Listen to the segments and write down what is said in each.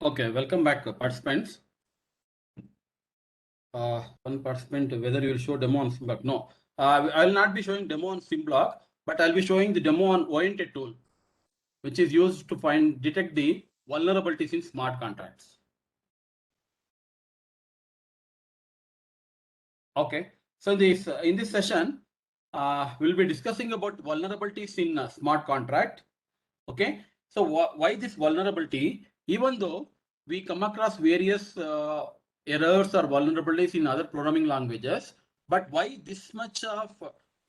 Okay, welcome back, participants. One participant, whether you will show demo on Symblock. No, I will not be showing demo on Symblock, but I'll be showing the demo on OINT tool, which is used to detect the vulnerabilities in smart contracts. Okay, so in this session, we'll be discussing about vulnerabilities in smart contract. Okay, so why this vulnerability? Even though we come across various errors or vulnerabilities in other programming languages, but why this much of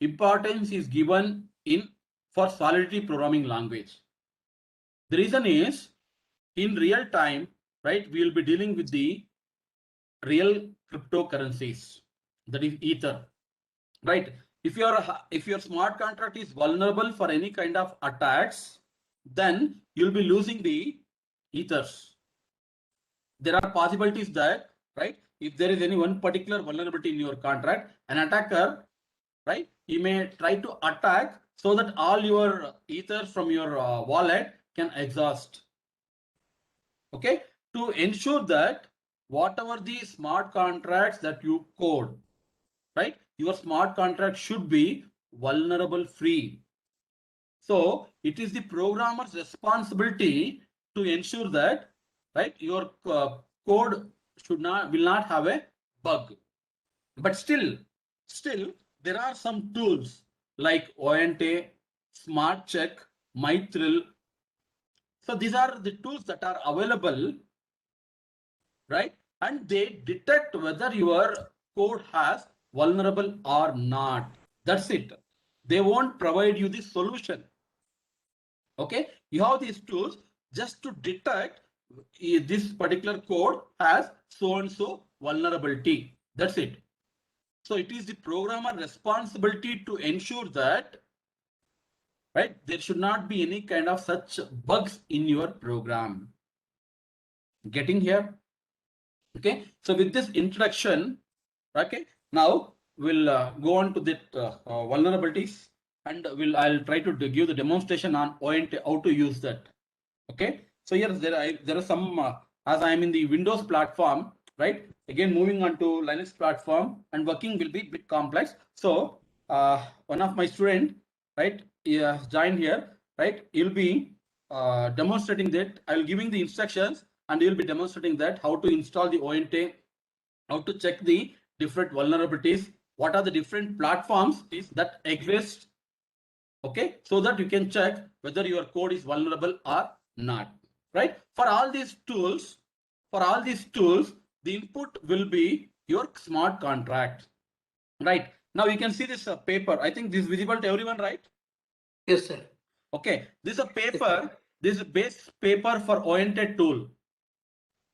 importance is given in for Solidity programming language? The reason is in real time, right? We will be dealing with the real cryptocurrencies, that is Ether, right? If your smart contract is vulnerable for any kind of attacks, then you'll be losing the ethers. There are possibilities that, right, if there is any one particular vulnerability in your contract, an attacker, right, he may try to attack so that all your ethers from your wallet can exhaust. Okay, to ensure that whatever the smart contracts that you code, right, your smart contract should be vulnerable free. So it is the programmer's responsibility to ensure that, right, your code will not have a bug. But still there are some tools like OINT, Smart Check, Mithril. So these are the tools that are available, right? And they detect whether your code has vulnerable or not. That's it. They won't provide you the solution. Okay, you have these tools just to detect this particular code has so and so vulnerability. That's it. So it is the programmer responsibility to ensure that, right, there should not be any kind of such bugs in your program. Getting here? Okay, so with this introduction, okay, now we'll go on to the vulnerabilities, and I'll try to give the demonstration on OINT, how to use that. Okay, so here there are some as I am in the Windows platform, right? Again, moving on to Linux platform and working will be a bit complex. So one of my student, right, joined here, right? You'll be demonstrating that. I'll giving the instructions, and you'll be demonstrating that how to install the OINT, how to check the different vulnerabilities, what are the different platforms that exist. Okay, so that you can check whether your code is vulnerable or not, right? For all these tools, the input will be your smart contract, right? Now you can see this paper. I think this is visible to everyone, right? Yes, sir. Okay, this is a paper. This is a base paper for OINT tool,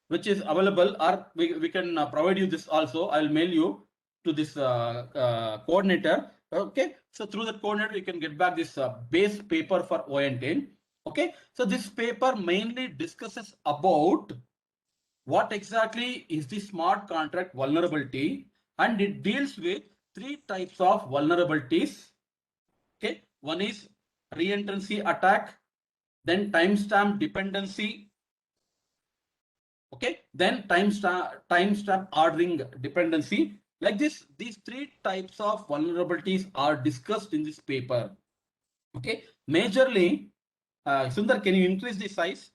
which is available, or we can provide you this also. I'll mail you to this coordinator. Okay, so through the coordinator you can get back this base paper for OINT. Okay, so this paper mainly discusses about what exactly is the smart contract vulnerability, and it deals with three types of vulnerabilities. Okay, one is reentrancy attack, then timestamp dependency. Okay, then timestamp ordering dependency. Like this, these three types of vulnerabilities are discussed in this paper. Okay, majorly, Sundar, can you increase the size?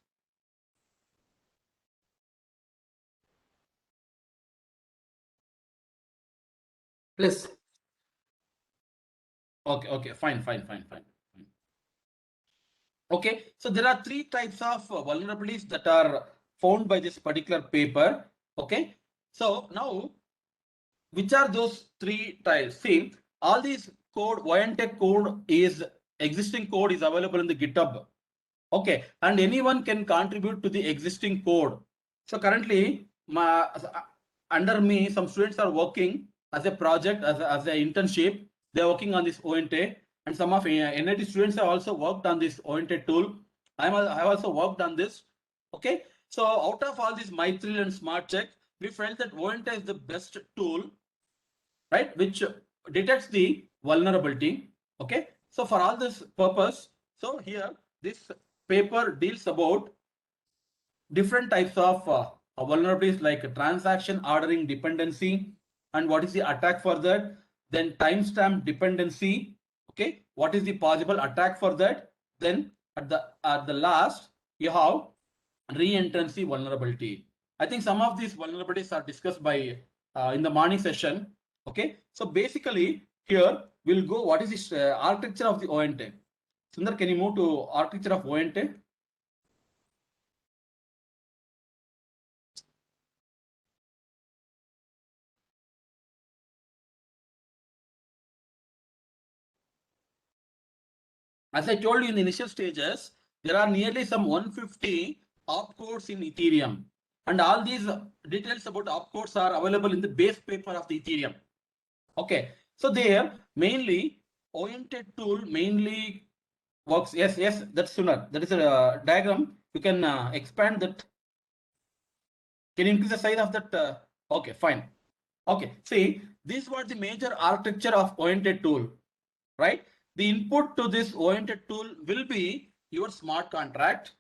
Plus, Okay, fine. Okay, so there are three types of vulnerabilities that are found by this particular paper. Okay, so now which are those three types? See, all these code, YNTech code is existing code is available in the GitHub. Okay, and anyone can contribute to the existing code. So currently, under me, some students are working as a project, as an internship. They are working on this OINT, and some of NIT students have also worked on this OINT tool. I have also worked on this. Okay, so out of all this Mithril and Smart Check, we felt that OINT is the best tool, right, which detects the vulnerability. Okay, so for all this purpose, so here this paper deals about different types of vulnerabilities like transaction ordering dependency, and what is the attack for that? Then timestamp dependency. Okay, what is the possible attack for that? Then at the last you have re-entrancy vulnerability. I think some of these vulnerabilities are discussed by in the morning session. Okay, so basically here we'll go what is the architecture of the ONT. Sundar, can you move to architecture of ONT? As I told you in the initial stages, there are nearly some 150 opcodes in Ethereum. And all these details about opcodes are available in the base paper of the Ethereum. Okay, so there mainly oriented tool mainly works. Yes, that's sooner. That is a diagram. You can expand that. Can you increase the size of that? Okay, fine. Okay, see, this was the major architecture of oriented tool, right? The input to this oriented tool will be your smart contract,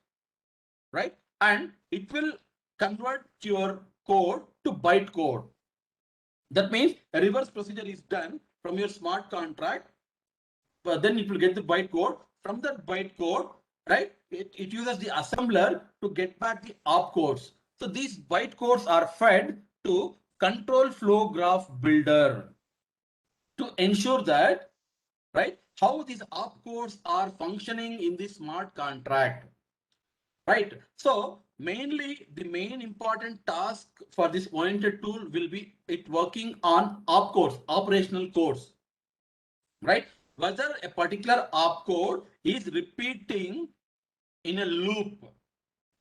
right? And it will convert your code to byte code. That means a reverse procedure is done from your smart contract, but then it will get the byte code. From that byte code, right? It uses the assembler to get back the opcodes. So these byte codes are fed to control flow graph builder to ensure that, right, how these opcodes are functioning in the smart contract, right? So mainly the main important task for this oriented tool will be it working on opcodes, operational codes, right? Whether a particular opcode is repeating in a loop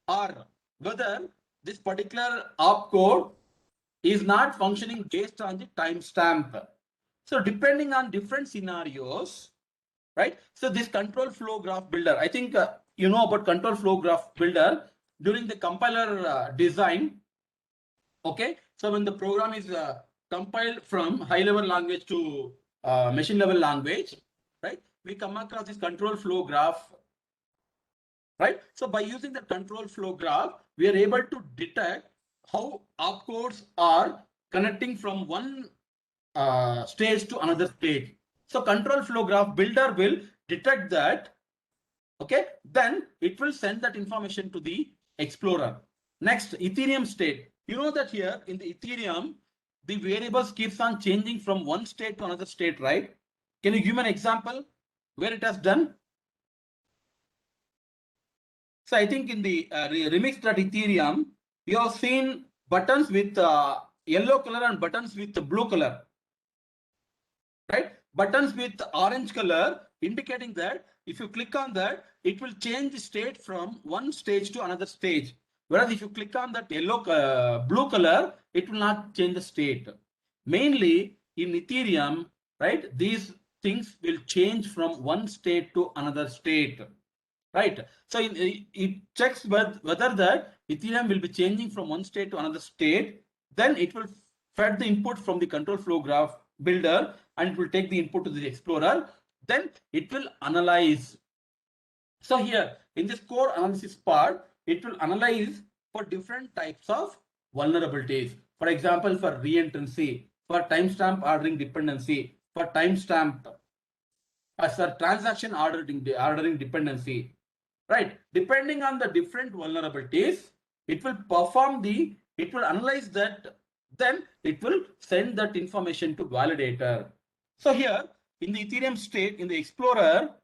or whether this particular opcode is not functioning based on the timestamp. So depending on different scenarios, right? So this control flow graph builder, I think you know about control flow graph builder during the compiler design. Okay, so when the program is compiled from high level language to machine level language, right? We come across this control flow graph, right? So by using the control flow graph, we are able to detect how opcodes are connecting from one stage to another stage. So control flow graph builder will detect that. Okay, then it will send that information to the explorer. Next, Ethereum state. You know that here in the Ethereum, the variables keeps on changing from one state to another state, right? Can you give me an example where it has done? So I think in the remix.ethereum, you have seen buttons with yellow color and buttons with blue color, right? Buttons with orange color indicating that if you click on that, it will change the state from one stage to another stage. Whereas if you click on that blue color, it will not change the state. Mainly in Ethereum, right? These things will change from one state to another state, right? So it checks whether that Ethereum will be changing from one state to another state. Then it will fed the input from the control flow graph builder and it will take the input to the explorer. Then it will analyze. So here in this core analysis part, it will analyze for different types of vulnerabilities. For example, for reentrancy, for timestamp ordering dependency, for timestamp as a transaction ordering dependency, right? Depending on the different vulnerabilities, it will analyze that, then it will send that information to validator. So here in the Ethereum state, in the Explorer,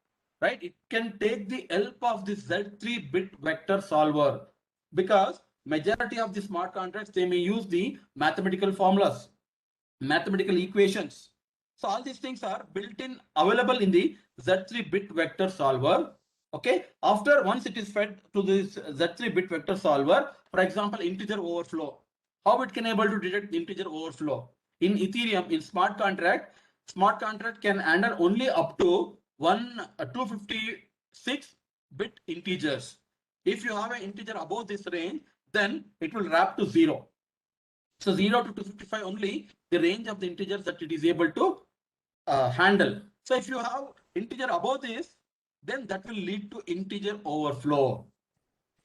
right, it can take the help of this Z3 bit vector solver because majority of the smart contracts, they may use the mathematical formulas, mathematical equations. So all these things are built in, available in the Z3 bit vector solver. Okay, after once it is fed to this Z3 bit vector solver, for example, integer overflow, how it can able to detect integer overflow in Ethereum in smart contract can handle only up to 256 bit integers. If you have an integer above this range, then it will wrap to 0. So 0 to 255 only the range of the integers that it is able to handle. So if you have integer above this, then that will lead to integer overflow.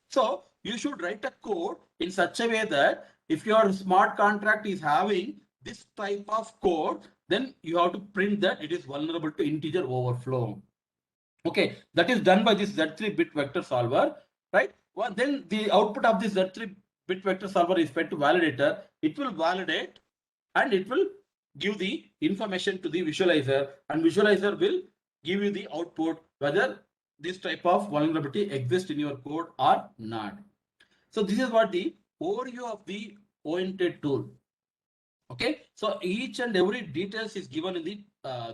So you should write a code in such a way that if your smart contract is having this type of code, then you have to print that it is vulnerable to integer overflow. Okay, that is done by this Z3 bit vector solver, right? Well, then the output of this Z3 bit vector solver is fed to validator. It will validate and it will give the information to the visualizer, and visualizer will give you the output whether this type of vulnerability exists in your code or not. So this is what the overview of the oriented tool. Okay, so each and every details is given in the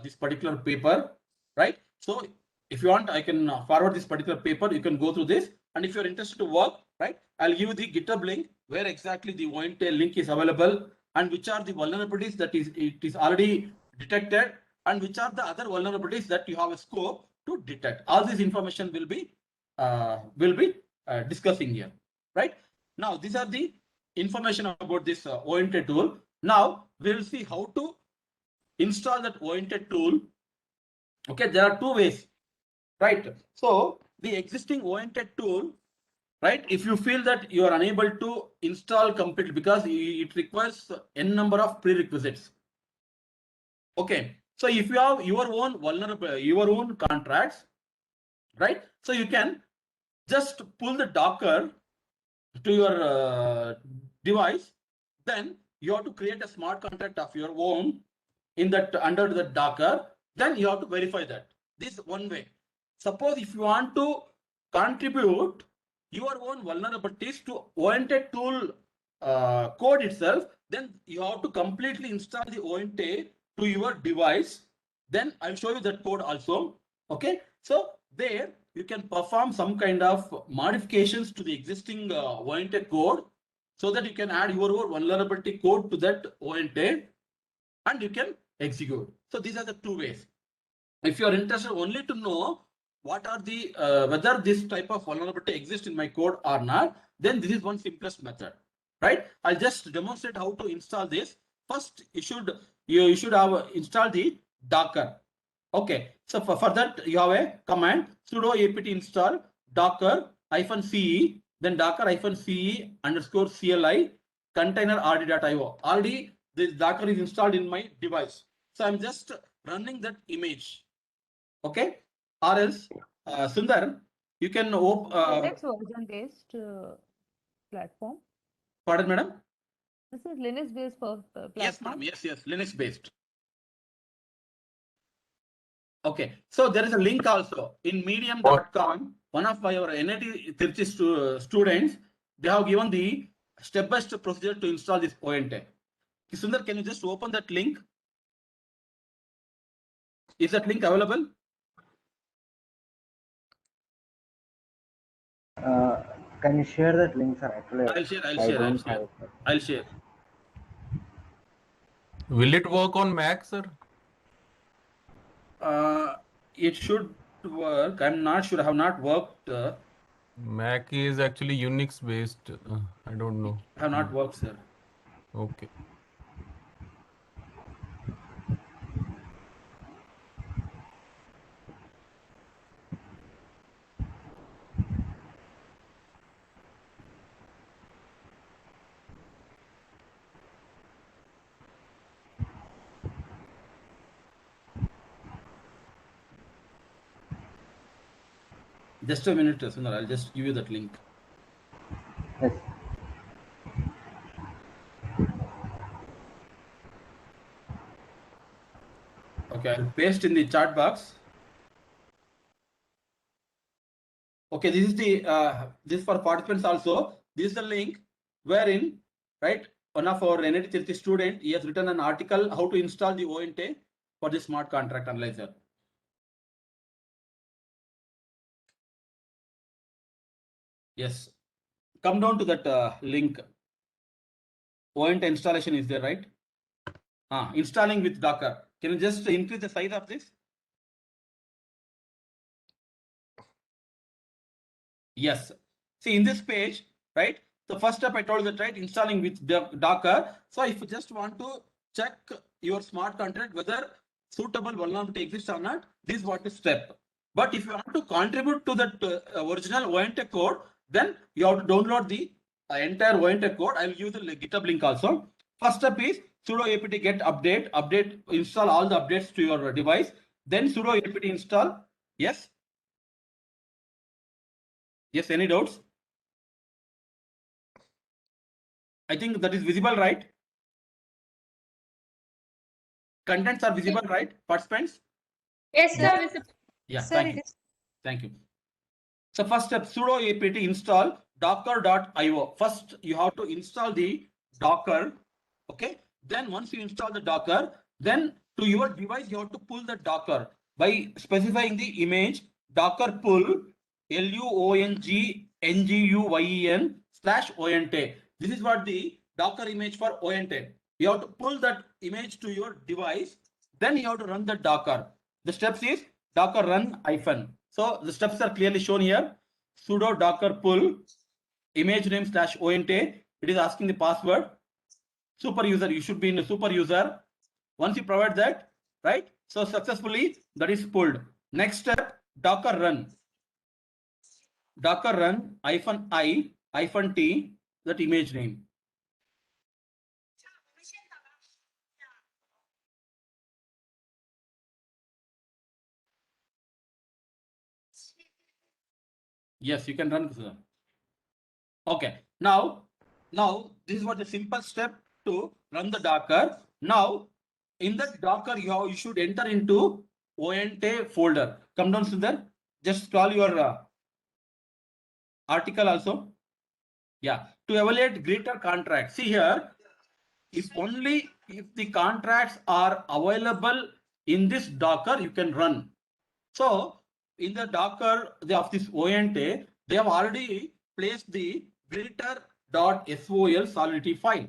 this particular paper, right? So if you want, I can forward this particular paper. You can go through this, and if you're interested to work, right, I'll give you the GitHub link where exactly the OINT link is available, and which are the vulnerabilities that it is already detected, and which are the other vulnerabilities that you have a scope to detect. All this information will be discussing here, right? Now these are the information about this OINT tool. Now we'll see how to install that OINT tool. Okay, there are two ways, right? So the existing OINT tool, right? If you feel that you are unable to install completely because it requires n number of prerequisites. Okay, so if you have your own contracts, right? So you can just pull the Docker to your device. Then you have to create a smart contract of your own in that under the Docker. Then you have to verify that. This is one way. Suppose if you want to contribute your own vulnerabilities to OINT tool code itself, then you have to completely install the OINT to your device. Then I'll show you that code also. Okay, so there you can perform some kind of modifications to the existing OINT code so that you can add your own vulnerability code to that OINT and you can execute. So these are the two ways. If you are interested only to know what are the whether this type of vulnerability exists in my code or not, then this is one simplest method, right? I'll just demonstrate how to install this. First, you should have installed the Docker. Okay, so for that you have a command sudo apt install docker -ce, then docker -ce _cli container rd.io. Already this Docker is installed in my device, so I'm just running that image. Okay, or else Sundar, you can Linux version based platform. pardon, madam? This is Linux based platform. Yes, madam. Yes, Linux based. Okay, so there is a link also in medium.com. One of our NIT Tirchi students, they have given the step-by-step procedure to install this OINT. Sundar, can you just open that link? Is that link available? Can you share that link, sir? Actually, I'll share. Will it work on Mac, sir? It should work. I'm not sure. I have not worked. Mac is actually Unix based. I don't know. I have not worked, sir. Okay. Just a minute, Sundar. I'll just give you that link. yes. Okay, I'll paste in the chat box. Okay, this is the this for participants also. This is the link wherein, right, one of our NIT Tirthi student, he has written an article how to install the OINT for the smart contract analyzer. Yes, come down to that link. OINT installation is there, right? Installing with Docker. Can you just increase the size of this? Yes. See in this page, right? The first step I told you that, right? Installing with Docker. So if you just want to check your smart contract whether suitable vulnerability exists or not, this is what is step. But if you want to contribute to that original OINT code, Then you have to download the entire ONT code. I will use the GitHub link also. First step is sudo apt get update, install all the updates to your device. Then sudo apt install. Yes. Yes, any doubts? I think that is visible, right? Contents are visible, right? Participants? Yes, sir. Visible. Yeah, Sir, thank it you. is. Thank you. So first step, sudo apt install docker.io. First, you have to install the Docker. Okay. Then once you install the Docker, then to your device, you have to pull the Docker by specifying the image Docker pull LUONGNGUYEN/ONT. This is what the Docker image for ONT. You have to pull that image to your device. Then you have to run the Docker. The steps is Docker run hyphen. So the steps are clearly shown here. Sudo docker pull image name /ONT. It is asking the password. Super user, you should be in the super user. Once you provide that, right? So successfully that is pulled. Next step, docker run. Docker run -i-t, that image name. Yes, you can run. Okay. Now this is what the simple step to run the Docker. Now in that Docker, you should enter into ONT folder. Come down, Sundar. Just scroll your article also. Yeah. To evaluate greater contracts. See here, if the contracts are available in this Docker, you can run. So in the Docker of this ONT, they have already placed the greater.sol solidity file.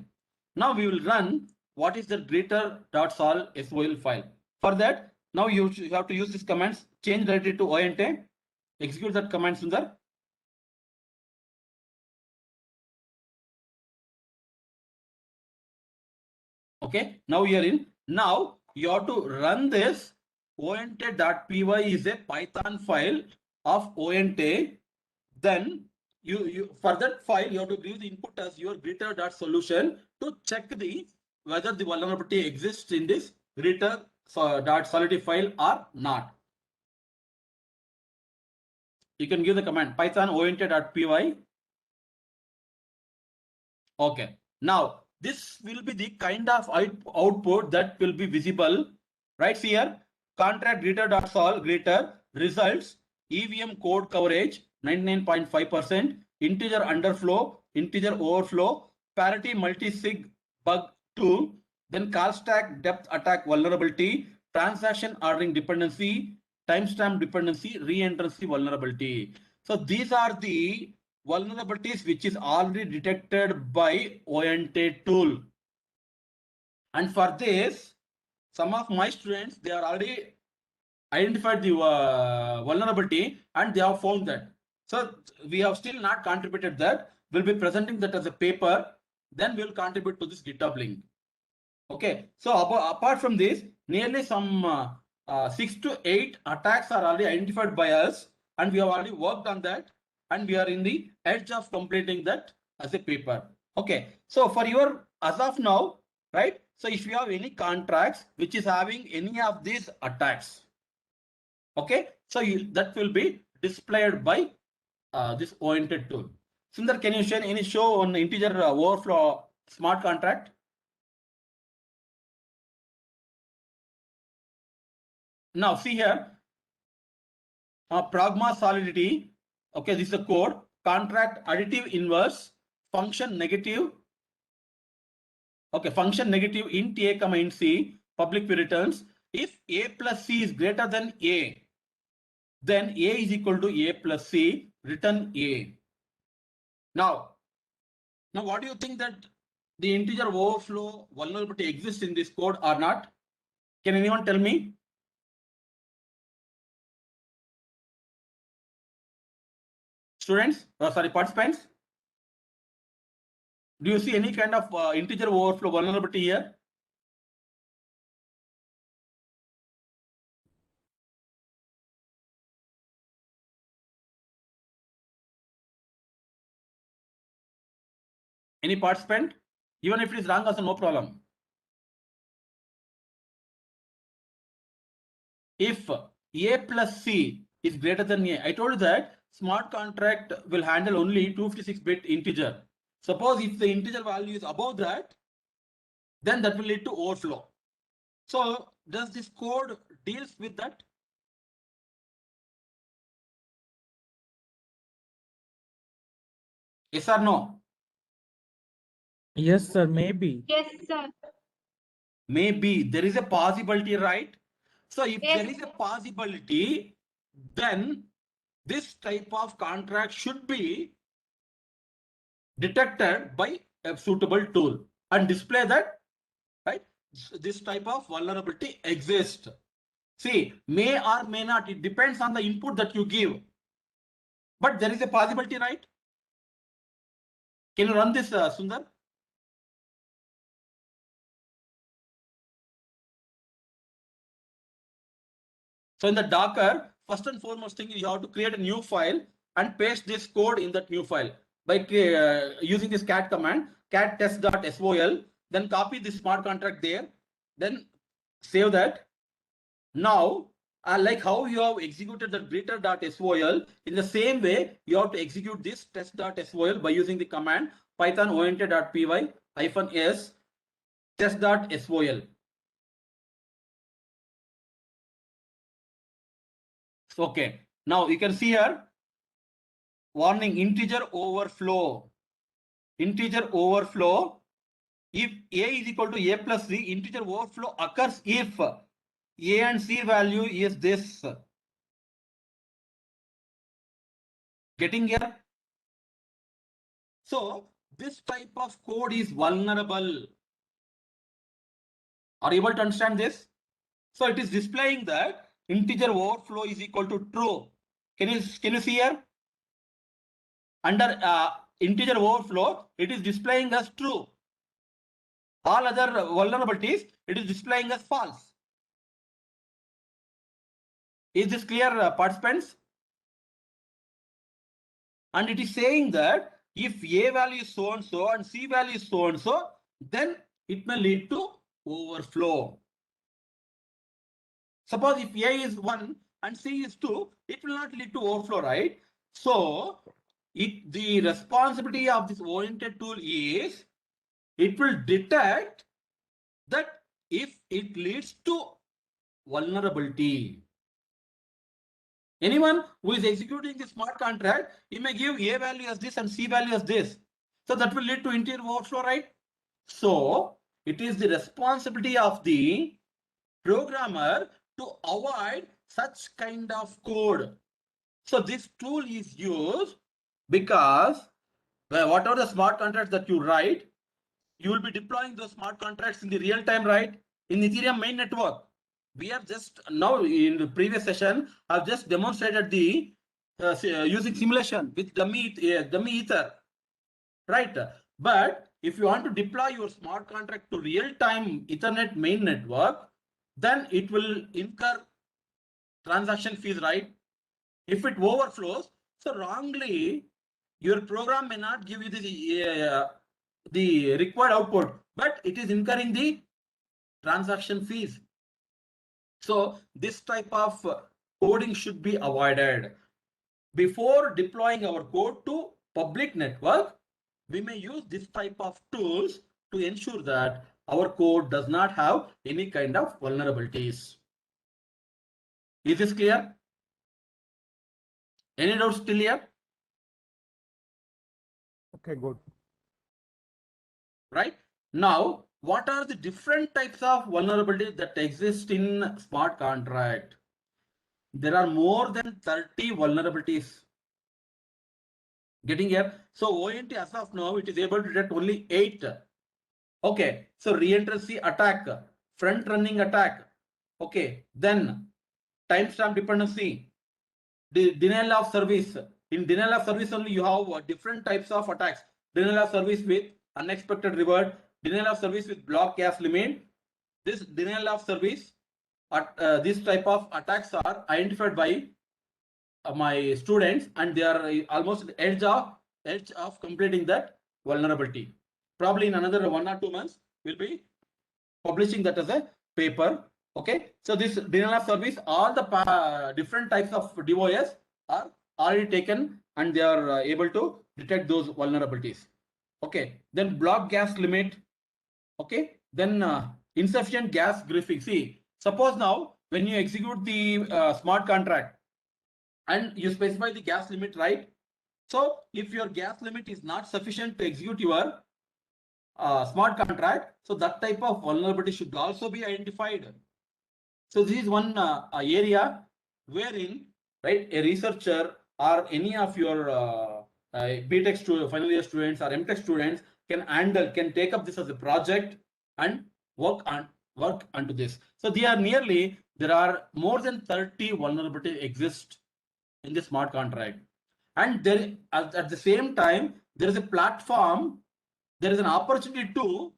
Now we will run what is the greater.sol sol file. For that, now you have to use these commands, change directory to ONT, execute that command, Sundar. Okay, now you are in. Now you have to run this ont.py is a Python file of ONT. Then you for that file you have to give the input as your greater.solution to check the whether the vulnerability exists in this greater.solidity file or not. You can give the command python ont.py. Okay. Now this will be the kind of output that will be visible right here. Contract greater.sol greater results EVM code coverage 99.5%, integer underflow, integer overflow, parity multi-sig bug 2, then call stack depth attack vulnerability, transaction ordering dependency, timestamp dependency, reentrancy vulnerability. So these are the vulnerabilities which is already detected by ONT tool. And for this, some of my students, they are already identified the vulnerability and they have found that. So we have still not contributed that. We'll be presenting that as a paper. Then we'll contribute to this GitHub link. Okay. So apart from this, nearly some 6 to 8 attacks are already identified by us, and we have already worked on that, and we are in the edge of completing that as a paper. Okay. So for your as of now, right? So if you have any contracts which is having any of these attacks, okay, so that will be displayed by this ONT tool. Sundar, can you share any show on integer overflow smart contract? Now see here, pragma solidity. Okay, this is the code. Contract additive inverse, function negative. Okay, function negative int a comma int c, public key returns. If a plus c is greater than a, then a is equal to a plus c, return a. Now what do you think, that the integer overflow vulnerability exists in this code or not? Can anyone tell me? Students, sorry, participants. Do you see any kind of integer overflow vulnerability here? Any participant? Even if it is wrong, also no problem. If A plus C is greater than A, I told you that smart contract will handle only 256-bit integer. Suppose if the integer value is above that, then that will lead to overflow. So does this code deals with that? Yes or no? Yes, sir, maybe. Yes, sir. Maybe there is a possibility, right? So if Yes. there is a possibility, then this type of contract should be detected by a suitable tool and display that, right? This type of vulnerability exists. See, may or may not, it depends on the input that you give. But there is a possibility, right? Can you run this, Sundar? So in the Docker, first and foremost thing, you have to create a new file and paste this code in that new file by using this cat command, cat test.sol, then copy this smart contract there, then save that. Now, like how you have executed the greeter.sol, in the same way, you have to execute this test.sol by using the command python ont.py -s test.sol. Okay, now you can see here, warning, integer overflow. Integer overflow. If A is equal to A plus C, integer overflow occurs if A and C value is this. Getting here? So this type of code is vulnerable. Are you able to understand this? So it is displaying that integer overflow is equal to true. Can you see here? Under integer overflow, it is displaying as true. All other vulnerabilities, it is displaying as false. Is this clear, participants? And it is saying that if A value is so and so and C value is so and so, then it may lead to overflow. Suppose if A is 1 and C is 2, it will not lead to overflow, right? So the responsibility of this oriented tool is it will detect that if it leads to vulnerability. Anyone who is executing the smart contract, he may give A value as this and C value as this. So that will lead to integer overflow, right? So it is the responsibility of the programmer to avoid such kind of code. So this tool is used because whatever the smart contracts that you write, you will be deploying those smart contracts in the real time, right? In Ethereum main network. We have just now in the previous session, I've just demonstrated the using simulation with dummy ether, right? But if you want to deploy your smart contract to real-time Ethernet main network, then it will incur transaction fees, right? If it overflows, so wrongly, your program may not give you the required output, but it is incurring the transaction fees. So this type of coding should be avoided. Before deploying our code to public network, we may use this type of tools to ensure that our code does not have any kind of vulnerabilities. Is this clear? Any doubts still here? Okay, good. Right? Now, what are the different types of vulnerabilities that exist in smart contract? There are more than 30 vulnerabilities. Getting here? So ONT as of now, it is able to detect only 8. Okay, so reentrancy attack, front running attack. Okay, then timestamp dependency, denial of service. In denial of service only, you have different types of attacks. Denial of service with unexpected reward, denial of service with block cache limit. This denial of service, this type of attacks are identified by my students, and they are almost at the edge of completing that vulnerability. Probably in another 1 or 2 months, we'll be publishing that as a paper. Okay, so this denial of service, all the different types of DOS are already taken and they are able to detect those vulnerabilities. Okay, then block gas limit. Okay, then insufficient gas griffing. See, suppose now when you execute the smart contract and you specify the gas limit, right? So if your gas limit is not sufficient to execute your smart contract, so that type of vulnerability should also be identified. So this is one area wherein, right, a researcher or any of your BTech final year students or MTech students can take up this as a project and work onto this. So there are more than 30 vulnerabilities exist in the smart contract, and there at the same time there is a platform, there is an opportunity to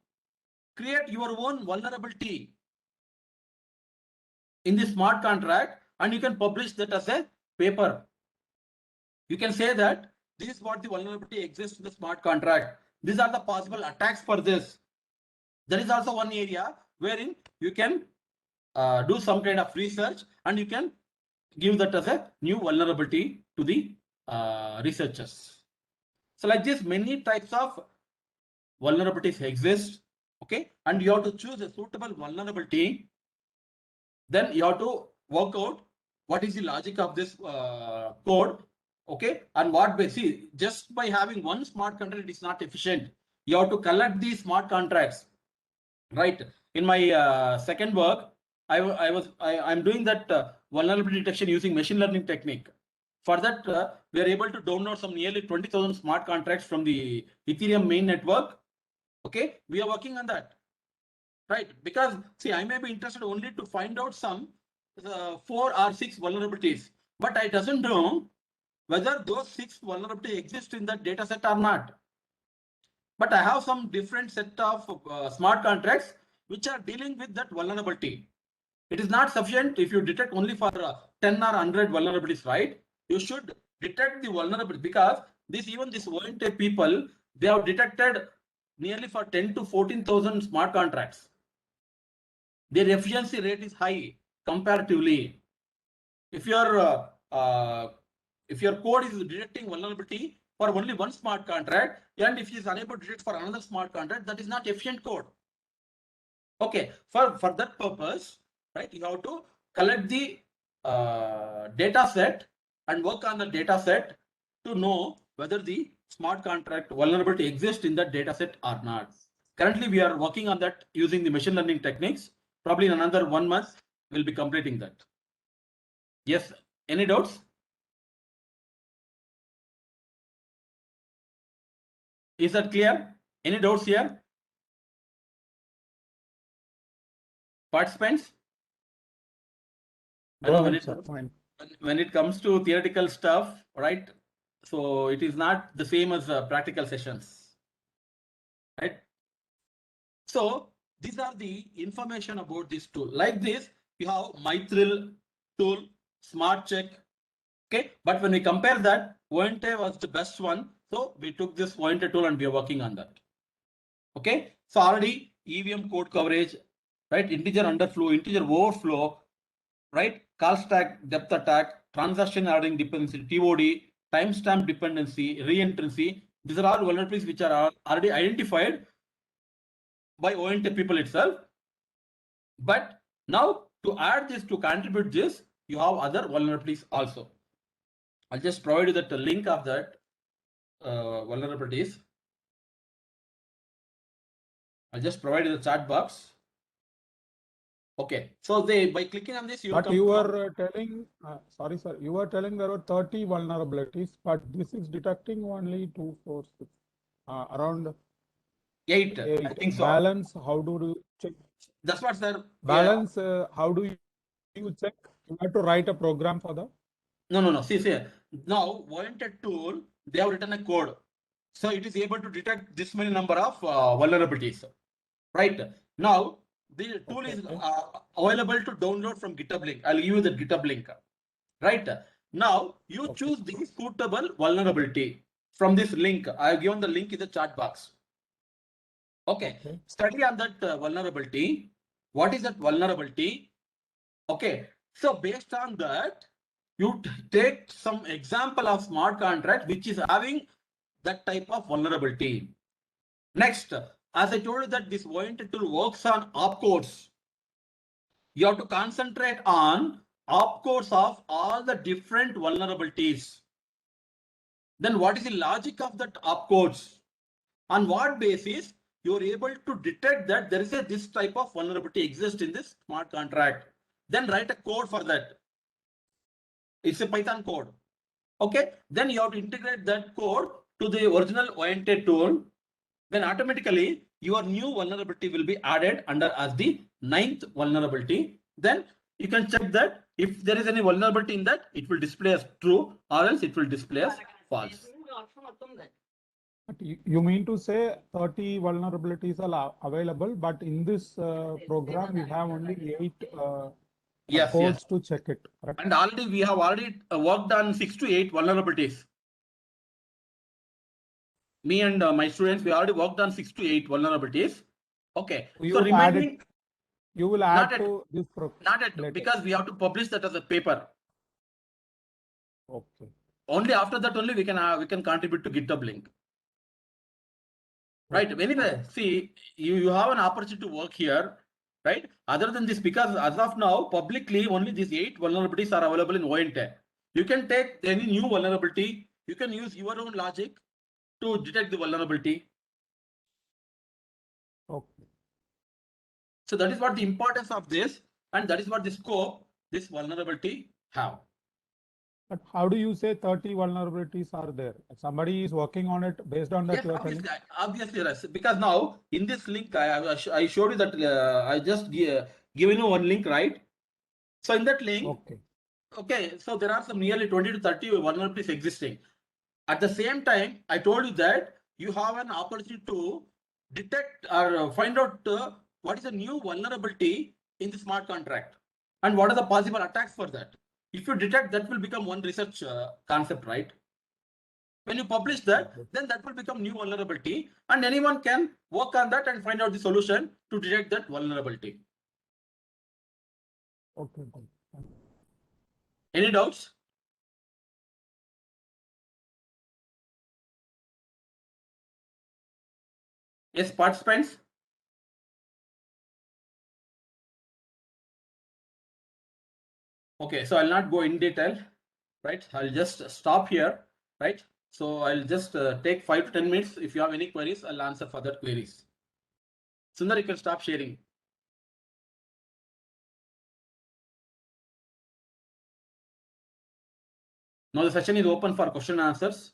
create your own vulnerability in the smart contract, and you can publish that as a paper. You can say that this is what the vulnerability exists in the smart contract. These are the possible attacks for this. There is also one area wherein you can do some kind of research and you can give that as a new vulnerability to the researchers. So like this, many types of vulnerabilities exist. Okay, and you have to choose a suitable vulnerability. Then you have to work out what is the logic of this code. Okay, and what see, just by having one smart contract is not efficient. You have to collect these smart contracts, right? In my second work, I'm doing that vulnerability detection using machine learning technique. For that, we are able to download some nearly 20,000 smart contracts from the Ethereum main network. Okay, we are working on that, right? Because see, I may be interested only to find out some 4 or 6 vulnerabilities, but I doesn't know whether those 6 vulnerabilities exist in that data set or not. But I have some different set of smart contracts which are dealing with that vulnerability. It is not sufficient if you detect only for 10 or 100 vulnerabilities, right? You should detect the vulnerability, because even this ONT people, they have detected nearly for 10 to 14,000 smart contracts. Their efficiency rate is high comparatively. If your code is detecting vulnerability for only one smart contract, and if it is unable to detect for another smart contract, that is not efficient code. Okay, for that purpose, right, you have to collect the data set and work on the data set to know whether the smart contract vulnerability exists in that data set or not. Currently, we are working on that using the machine learning techniques. Probably in another 1 month, we'll be completing that. Yes, any doubts? Is that clear? Any doubts here? Participants? Go ahead, sir. Fine. When it comes to theoretical stuff, right? So it is not the same as practical sessions, right? So these are the information about this tool. Like this, you have Mithril tool, Smart Check. Okay, but when we compare that, ONT was the best one. So we took this ONT tool and we are working on that. Okay, so already EVM code coverage, right? Integer underflow, integer overflow, right? Call stack depth attack, transaction ordering dependency, TOD, timestamp dependency, reentrancy. These are all vulnerabilities which are already identified by ONT people itself. But now to add this, to contribute this, you have other vulnerabilities also. I'll just provide you that link of that vulnerabilities. I'll just provide you the chat box. Okay, so by clicking on this, But you were telling, sorry, sir, you were telling there were 30 vulnerabilities, but this is detecting only 2, 4, 6, around 8. I think so. Balance, how do you check? That's what, sir. Balance, how do you check? You have to write a program for that? No. See, now ONT tool, they have written a code. So it is able to detect this many number of vulnerabilities. Right. Now, the tool is available to download from GitHub link. I'll give you the GitHub link. Right. Now, you choose the suitable vulnerability from this link. I have given the link in the chat box. Okay, Okay. study on that vulnerability. What is that vulnerability? Okay, so based on that, you take some example of smart contract which is having that type of vulnerability. Next, as I told you that this oriented tool works on opcodes. You have to concentrate on opcodes of all the different vulnerabilities. Then what is the logic of that opcodes? On what basis you are able to detect that there is this type of vulnerability exists in this smart contract? Then write a code for that. It's a Python code. Okay. Then you have to integrate that code to the original oriented tool. Then automatically your new vulnerability will be added under as the 9th vulnerability. Then you can check that if there is any vulnerability in that, it will display as true or else it will display as false. But you mean to say 30 vulnerabilities are available, but in this program we have only 8 Yes, codes yes. to check it, correct? And already we have worked on 6 to 8 vulnerabilities. Me and my students, we already worked on 6 to 8 vulnerabilities. Okay. You So will add remaining, it. You will Not add yet. to this program. not yet, later. because we have to publish that as a paper. Okay. Only after that only we can contribute to GitHub link. Right. Okay. Anyway, see, you have an opportunity to work here, right? Other than this, because as of now, publicly only these 8 vulnerabilities are available in OINT. You can take any new vulnerability. You can use your own logic to detect the vulnerability. Okay. So that is what the importance of this, and that is what the scope this vulnerability have. But how do you say 30 vulnerabilities are there? Somebody is working on it based on that Yes, you are telling? obviously, yes. Because now in this link, I showed you that I just given you one link, right? So in that link, Okay. okay, so there are some nearly 20 to 30 vulnerabilities existing. At the same time, I told you that you have an opportunity to detect or find out what is a new vulnerability in the smart contract and what are the possible attacks for that. If you detect, that will become one research concept, right? When you publish that, Okay. then that will become new vulnerability and anyone can work on that and find out the solution to detect that vulnerability. Okay. Good. Any doubts? Yes, participants? Okay, so I'll not go in detail, right? I'll just stop here, right? So I'll just take 5 to 10 minutes. If you have any queries, I'll answer for that queries. Sundar, you can stop sharing. Now the session is open for question and answers.